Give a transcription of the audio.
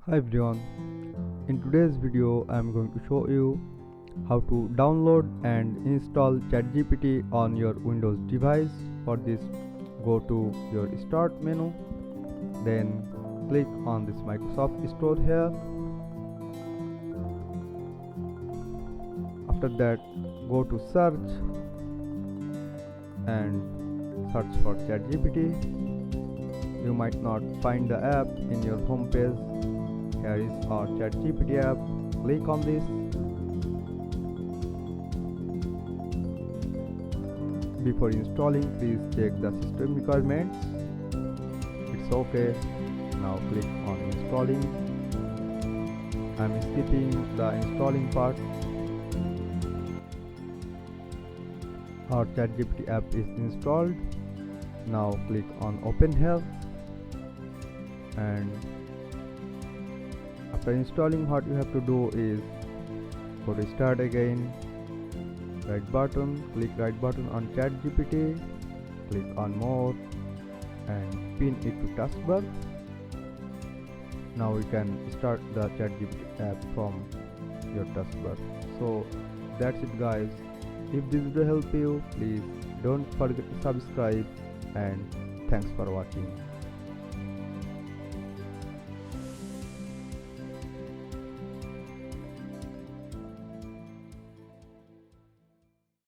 Hi everyone, in today's video I am going to show you how to download and install ChatGPT on your Windows device. For this, go to your Start menu, then click on this Microsoft Store here. After that, go to Search and search for ChatGPT. You might not find the app in your home page. Here is our ChatGPT app. Click on this. Before installing, please check the system requirements. It's okay. Now click on installing. I'm skipping the installing part. Our ChatGPT app is installed. Now click on open here, and after installing, what you have to do is go to start again, right button, click right button on ChatGPT, click on more and pin it to taskbar. Now we can start the ChatGPT app from your taskbar. So that's it guys. If this video helped you, please don't forget to subscribe, and thanks for watching.